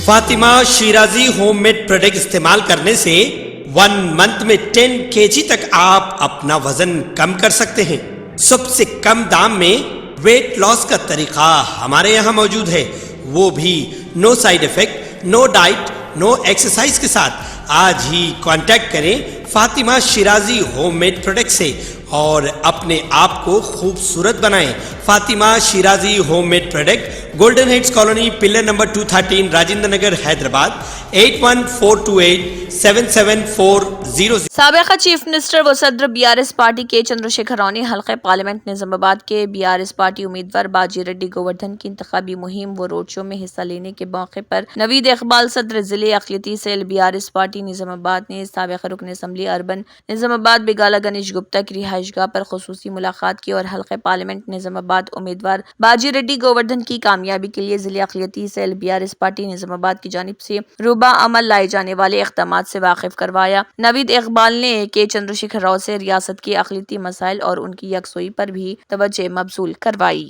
Fatima Shirazi homemade product استعمال کرنے سے 1 منتھ میں 10 kg تک آپ اپنا وزن کم کر سکتے ہیں. سب سے کم دام میں ویٹ لاس کا طریقہ ہمارے یہاں موجود ہے، وہ بھی no side effect, no diet, no exercise کے ساتھ. آج ہی کانٹیکٹ کریں Fatima Shirazi homemade product سے اور اپنے آپ کو خوبصورت بنائیں. Fatima Shirazi homemade product, golden heights colony, pillar number 213، Rajendra Nagar, Hyderabad. 8142877400. سابقہ چیف منسٹر و صدر BRS پارٹی کے چندرشیکھر راؤ نے حلقہ پارلیمنٹ نظام آباد کے BRS پارٹی امیدوار باجی ریڈی گووردھن کی انتخابی مہم و روڈ شو میں حصہ لینے کے موقع پر نوید اقبال صدر ضلع اقلیتی سیل BRS پارٹی نظام آباد نے سابقہ رکن اسمبلی اربن نظام آباد بیگالہ گنیش گپتا کی رہائش گاہ پر خصوصی ملاقات کی اور حلقہ پارلیمنٹ نظام آباد امیدوار باجی ریڈی گووردھن کی کامیابی کے لیے ضلع اقلیتی سیل BRS پارٹی نظام آباد کی جانب سے روبہ عمل لائے جانے والے اقدامات سے واقف کروایا. نوید اقبال نے کے چندرشیکھر راؤ سے ریاست کے اقلیتی مسائل اور ان کی یکسوئی پر بھی توجہ مبذول کروائی.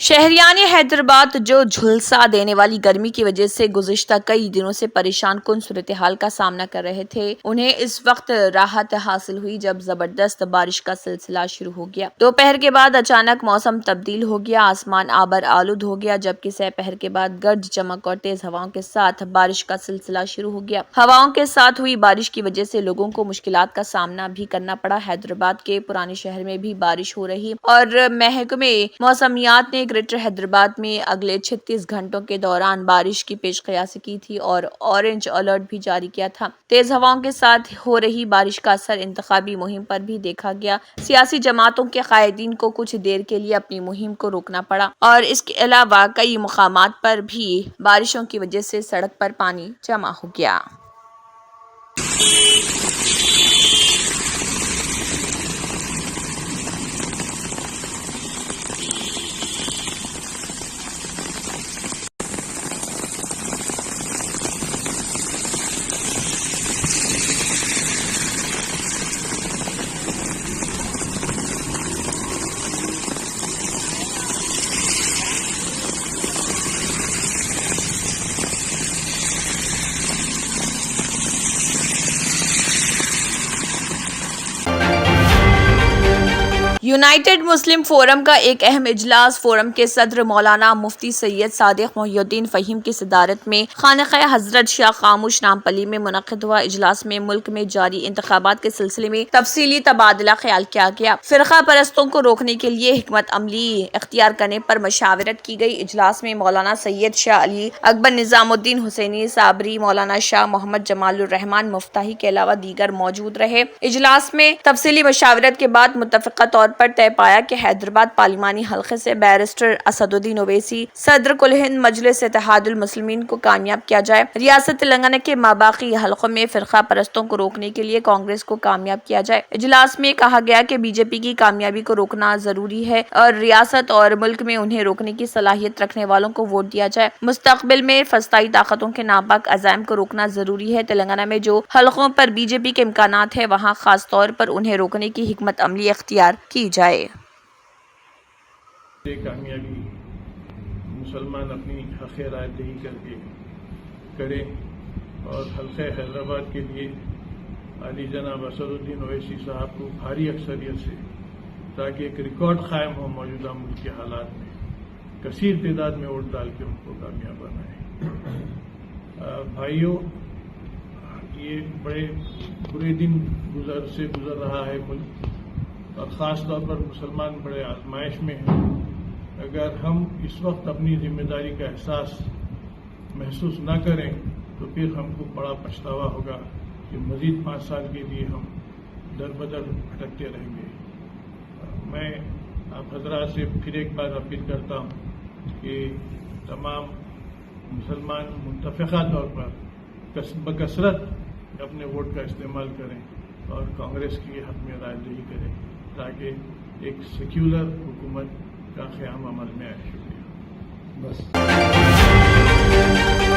شہریان حیدرآباد جو جھلسا دینے والی گرمی کی وجہ سے گزشتہ کئی دنوں سے پریشان کن صورتحال کا سامنا کر رہے تھے، انہیں اس وقت راحت حاصل ہوئی جب زبردست بارش کا سلسلہ شروع ہو گیا. دوپہر کے بعد اچانک موسم تبدیل ہو گیا، آسمان آبر آلود ہو گیا، جبکہ سہ پہر کے بعد گرج چمک اور تیز ہواؤں کے ساتھ بارش کا سلسلہ شروع ہو گیا. ہواؤں کے ساتھ ہوئی بارش کی وجہ سے لوگوں کو مشکلات کا سامنا بھی کرنا پڑا. حیدرآباد کے پرانے شہر میں بھی بارش ہو رہی اور محکمہ موسمیات نے گریٹر حیدرآباد میں اگلے 36 گھنٹوں کے دوران بارش کی پیش قیاسی کی تھی اور اورنج الرٹ بھی جاری کیا تھا. تیز ہواؤں کے ساتھ ہو رہی بارش کا اثر انتخابی مہم پر بھی دیکھا گیا. سیاسی جماعتوں کے قائدین کو کچھ دیر کے لیے اپنی مہم کو روکنا پڑا اور اس کے علاوہ کئی مقامات پر بھی بارشوں کی وجہ سے سڑک پر پانی جمع ہو گیا. یونائیٹڈ مسلم فورم کا ایک اہم اجلاس فورم کے صدر مولانا مفتی سید صادق محی الدین فہیم کی صدارت میں خانقاہ حضرت شاہ خاموش نامپلی میں منعقد ہوا. اجلاس میں ملک میں جاری انتخابات کے سلسلے میں تفصیلی تبادلہ خیال کیا گیا. فرقہ پرستوں کو روکنے کے لیے حکمت عملی اختیار کرنے پر مشاورت کی گئی. اجلاس میں مولانا سید شاہ علی اکبر نظام الدین حسینی صابری، مولانا شاہ محمد جمال الرحمان مفتاحی کے علاوہ دیگر موجود رہے. اجلاس میں تفصیلی مشاورت کے بعد متفقہ طور پر طے پایا کہ حیدرآباد پارلیمانی حلقے سے بیرسٹر اسد الدین اویسی صدر کل ہند مجلس اتحاد المسلمین کو کامیاب کیا جائے. ریاست تلنگانہ کے ماباقی حلقوں میں فرقہ پرستوں کو روکنے کے لیے کانگریس کو کامیاب کیا جائے. اجلاس میں کہا گیا کہ BJP کی کامیابی کو روکنا ضروری ہے اور ریاست اور ملک میں انہیں روکنے کی صلاحیت رکھنے والوں کو ووٹ دیا جائے. مستقبل میں فسطائی طاقتوں کے ناپاک عزائم کو روکنا ضروری ہے. تلنگانہ میں جو حلقوں پر BJP کے امکانات ہیں وہاں خاص طور پر انہیں روکنے کی حکمت عملی اختیار کی جائے. کامیابی مسلمان اپنی حق رائے دہی کر کے کریں اور حلقہ حیدرآباد کے لیے علی جناب اسد الدین اویسی صاحب کو بھاری اکثریت سے، تاکہ ایک ریکارڈ قائم ہو موجودہ ملک کے حالات میں، کثیر تعداد میں ووٹ ڈال کے ان کو کامیاب بنائیں. بھائیوں، یہ بڑے برے دن گزر رہا ہے ملک، اور خاص طور پر مسلمان بڑے آزمائش میں ہیں. اگر ہم اس وقت اپنی ذمہ داری کا احساس محسوس نہ کریں تو پھر ہم کو بڑا پچھتاوا ہوگا کہ مزید 5 سال کے لیے ہم در بدر بھٹکتے رہیں گے. میں آپ حضرات سے پھر ایک بار اپیل کرتا ہوں کہ تمام مسلمان متفقہ طور پر بکثرت اپنے ووٹ کا استعمال کریں اور کانگریس کی حق میں رائے دہی کریں تاکہ ایک سیکولر حکومت کا قیام عمل میں آئے. شکریہ. بس.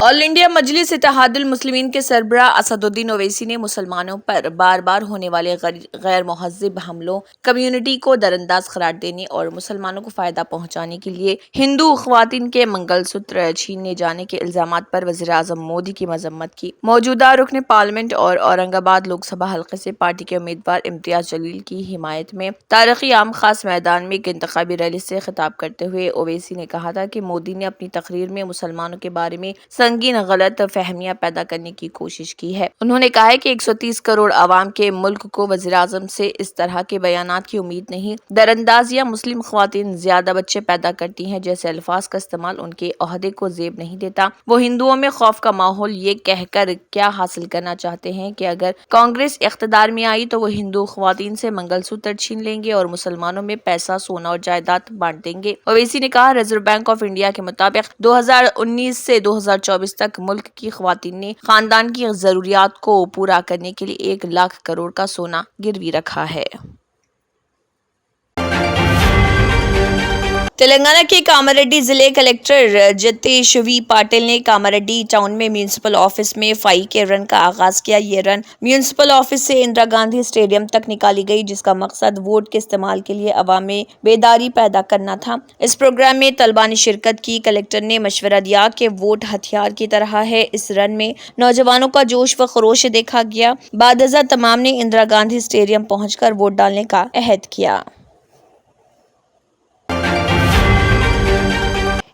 آل انڈیا مجلس اتحاد المسلمین کے سربراہ اسد الدین اویسی نے مسلمانوں پر بار بار ہونے والے غیر مہذب حملوں، کمیونٹی کو درانداز قرار دینے اور مسلمانوں کو فائدہ پہنچانے کے لیے ہندو خواتین کے منگل سوتر چھینے جانے کے الزامات پر وزیر اعظم مودی کی مذمت کی۔ موجودہ رکن پارلیمنٹ اور اورنگ آباد لوک سبھا حلقے سے پارٹی کے امیدوار امتیاز جلیل کی حمایت میں تاریخی عام خاص میدان میں ایک انتخابی ریلی سے خطاب کرتے ہوئے اویسی نے کہا تھا کہ مودی نے اپنی تقریر میں مسلمانوں کے بارے میں سنگین غلط فہمیاں پیدا کرنے کی کوشش کی ہے۔ انہوں نے کہا ہے کہ 130 کروڑ عوام کے ملک کو وزیر اعظم سے اس طرح کے بیانات کی امید نہیں۔ دراندازیاں مسلم خواتین زیادہ بچے پیدا کرتی ہیں جیسے الفاظ کا استعمال ان کے عہدے کو زیب نہیں دیتا۔ وہ ہندوؤں میں خوف کا ماحول یہ کہہ کر کیا حاصل کرنا چاہتے ہیں کہ اگر کانگریس اقتدار میں آئی تو وہ ہندو خواتین سے منگل سوتر چھین لیں گے اور مسلمانوں میں پیسہ، سونا اور جائیداد بانٹ دیں گے۔ اویسی نے کہا، ریزرو بینک آف انڈیا کے مطابق 2019 سے 2024 تک ملک کی خواتین نے خاندان کی ضروریات کو پورا کرنے کے لیے 1 لاکھ کروڑ کا سونا گروی رکھا ہے۔ تلنگانہ کے کاماریڈی ضلع کلکٹر جتیش وی پاٹل نے کاماریڈی ٹاؤن میں میونسپل آفس میں 5K رن کا آغاز کیا۔ یہ رن میونسپل آفس سے اندرا گاندھی اسٹیڈیم تک نکالی گئی، جس کا مقصد ووٹ کے استعمال کے لیے عوام میں بیداری پیدا کرنا تھا۔ اس پروگرام میں طلباء نے شرکت کی۔ کلکٹر نے مشورہ دیا کہ ووٹ ہتھیار کی طرح ہے۔ اس رن میں نوجوانوں کا جوش و خروش دیکھا گیا۔ بعد ازاں تمام نے اندرا گاندھی اسٹیڈیم پہنچ کر ووٹ ڈالنے کا عہد کیا۔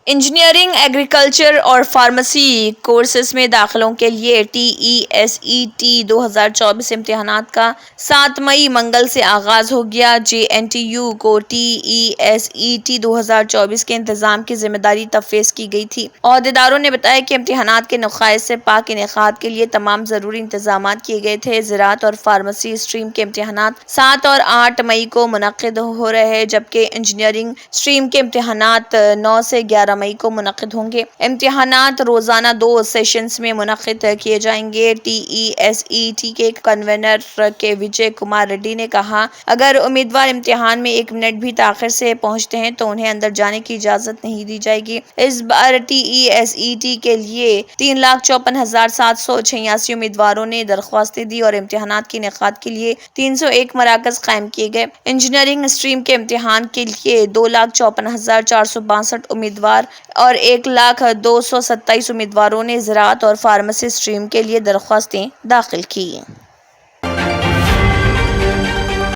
انجینئرنگ، ایگریکلچر اور فارمیسی کورسز میں داخلوں کے لیے TESET 2024 امتحانات کا 7 مئی منگل سے آغاز ہو گیا۔ JNTU کو TESET 2024 کے انتظام کی ذمہ داری تفویض کی گئی تھی۔ عہدیداروں نے بتایا کہ امتحانات کے نقائص سے پاک انعقاد کے لیے تمام ضروری انتظامات کیے گئے تھے۔ زراعت اور فارمیسی اسٹریم کے امتحانات 7 اور 8 مئی کو منعقد ہو رہے ہیں، جبکہ انجینئرنگ اسٹریم کے امتحانات 9 سے 11 مئی کو منعقد ہوں گے۔ امتحانات روزانہ 2 سیشنز میں منعقد کیے جائیں گے۔ TESET کے کنوینر کے وجے کمار ریڈی نے کہا، اگر امیدوار امتحان میں 1 منٹ بھی تاخیر سے پہنچتے ہیں تو انہیں اندر جانے کی اجازت نہیں دی جائے گی۔ اس بار TESET کے لیے 3,54,786 امیدواروں نے درخواستیں دی اور امتحانات کے انعقاد کے لیے 301 مراکز قائم کیے گئے۔ انجینئرنگ اسٹریم کے امتحان کے لیے 2,54,462 امیدوار اور 1,02,27 امیدواروں نے زراعت اور فارمیسی اسٹریم کے لیے درخواستیں داخل کی۔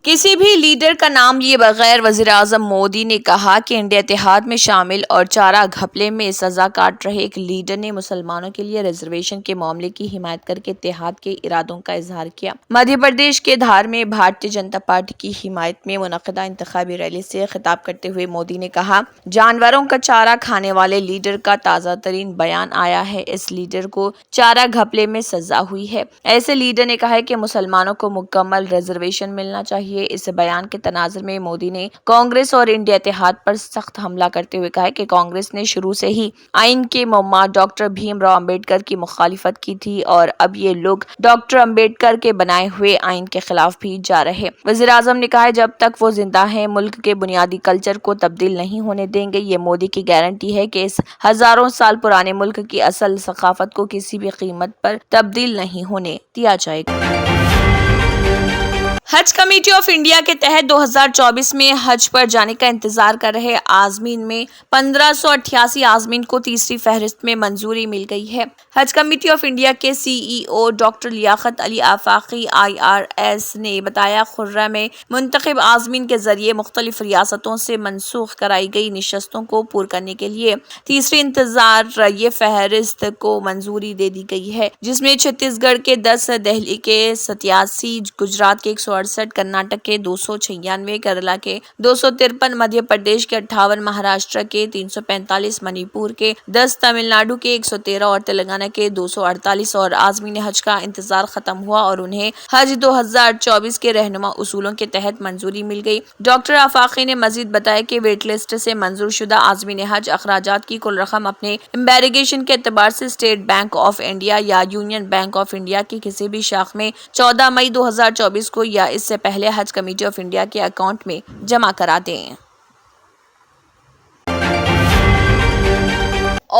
کسی بھی لیڈر کا نام لیے بغیر وزیر اعظم مودی نے کہا کہ انڈیا اتحاد میں شامل اور چارہ گھپلے میں سزا کاٹ رہے ایک لیڈر نے مسلمانوں کے لیے ریزرویشن کے معاملے کی حمایت کر کے اتحاد کے ارادوں کا اظہار کیا۔ مدھیہ پردیش کے دھار میں بھارتیہ جنتا پارٹی کی حمایت میں منعقدہ انتخابی ریلی سے خطاب کرتے ہوئے مودی نے کہا، جانوروں کا چارہ کھانے والے لیڈر کا تازہ ترین بیان آیا ہے۔ اس لیڈر کو چارہ گھپلے میں سزا ہوئی ہے۔ ایسے لیڈر نے کہا کہ مسلمانوں کو مکمل ریزرویشن ملنا چاہیے۔ اس بیان کے تناظر میں مودی نے کانگریس اور انڈیا اتحاد پر سخت حملہ کرتے ہوئے کہا کہ کانگریس نے شروع سے ہی آئین کے مما ڈاکٹر بھیم راؤ امبیڈکر کی مخالفت کی تھی اور اب یہ لوگ ڈاکٹر امبیڈکر کے بنائے ہوئے آئین کے خلاف بھی جا رہے۔ وزیر اعظم نے کہا، جب تک وہ زندہ ہیں ملک کے بنیادی کلچر کو تبدیل نہیں ہونے دیں گے۔ یہ مودی کی گارنٹی ہے کہ اس ہزاروں سال پرانے ملک کی اصل ثقافت کو کسی بھی قیمت پر تبدیل نہیں ہونے دیا جائے گا۔ حج کمیٹی آف انڈیا کے تحت 2024 میں حج پر جانے کا انتظار کر رہے عازمین میں 1588 عازمین کو تیسری فہرست میں منظوری مل گئی ہے۔ حج کمیٹی آف انڈیا کے CEO doctor Liaquat Ali آفاقی IRS نے بتایا، خرہ میں منتخب عازمین کے ذریعے مختلف ریاستوں سے منسوخ کرائی گئی نشستوں کو پُر کرنے کے لیے تیسری انتظار یہ فہرست کو منظوری دے دی گئی ہے، جس میں چھتیس گڑھ کے 10، دہلی کے 87، گجرات کے 168، کرناٹک کے 296، کیرلا کے 253، مدھیہ پردیش کے 58، مہاراشٹر کے 345، منی پور کے 10، تمل ناڈو کے 113 اور تلنگانہ کے 248 اور عازمین حج کا انتظار ختم ہوا اور انہیں حج 2024 کے رہنما اصولوں کے تحت منظوری مل گئی۔ ڈاکٹر آفاقی نے مزید بتایا کہ ویٹ لسٹ سے منظور شدہ عازمین حج اخراجات کی کل رقم اپنے امبیریگیشن کے اعتبار سے اسٹیٹ بینک آف انڈیا یا یونین بینک آف انڈیا کی کسی بھی شاخ میں 14 مئی 2024 کو یا اس سے پہلے حج کمیٹی آف انڈیا کے اکاؤنٹ میں جمع کرا دیں۔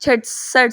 66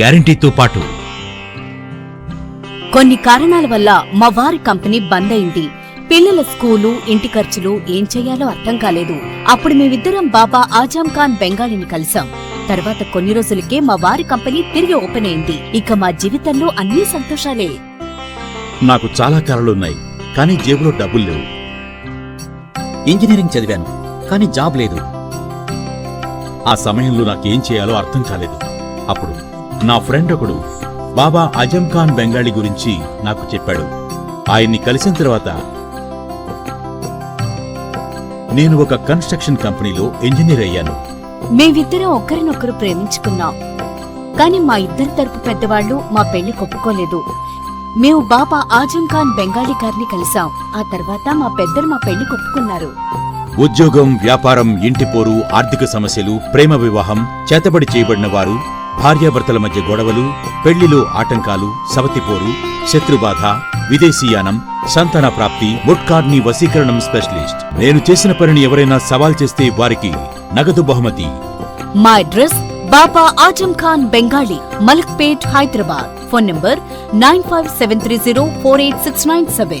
గ్యారెంటీతో పాటు కొన్ని కారణాల వల్ల మా వారి కంపెనీ బంద్ అయింది. పిల్లల స్కూలు, ఇంటి ఖర్చులు ఏం చెయ్యాలో అర్థం కాలేదు. అప్పుడు మేమిద్దరం బాబా ఆజం ఖాన్ బెంగాలీని కలిసాం. తర్వాత కొన్ని రోజులకే మా వారి కంపెనీ తిరిగి ఓపెన్ అయింది. ఇక మా జీవితంలో అన్ని సంతోషాలే. నాకు చాలా కలలున్నాయి, కానీ జేబులో డబ్బులు లేవు. ఇంజనీరింగ్ చదివాను, కానీ జాబ్ లేదు. ఆ సమయంలో నాకేం చేయాలో అర్థం కాలేదు. అప్పుడు నా ఫ్రెండ్ ఒకడు బాబా ఆజం ఖాన్ బెంగాలీ గురించి నాకు చెప్పాడు. ఆయన్ని కలిసిన తర్వాత నేను ఒక కన్స్ట్రక్షన్ కంపెనీలో ఇంజనీర్ అయ్యాను. మేమిద్దరం ఒకరినొకరు ప్రేమించుకున్నాం. కాని మా ఇద్దరి తరపు పెద్దవాళ్లు మా పెళ్లి ఒప్పుకోలేదు. మేము బాబా ఆజం ఖాన్ బెంగాలీ గారిని కలిసాం. ఆ తర్వాత మా పెద్దలు మా పెళ్లి ఒప్పుకున్నారు. ఉద్యోగం, వ్యాపారం, ఇంటి పోరు, ఆర్థిక సమస్యలు, ప్రేమ వివాహం, చేతబడి చేయబడిన వారు, భార్యాభర్తల మధ్య గొడవలు, పెళ్లిలో ఆటంకాలు, సవతిపోరు, శత్రుబాధ, విదేశీయానం, సంతాన ప్రాప్తి, ముట్కార్ని వశీకరణం స్పెషలిస్ట్. నేను చేసిన పనిని ఎవరైనా సవాల్ చేస్తే వారికి నగదు బహుమతి. మా address Baba Azam Khan Bengali, Malakpet, Hyderabad. Phone number 9573048697.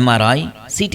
MRI, CT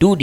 2D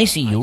ICU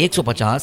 150,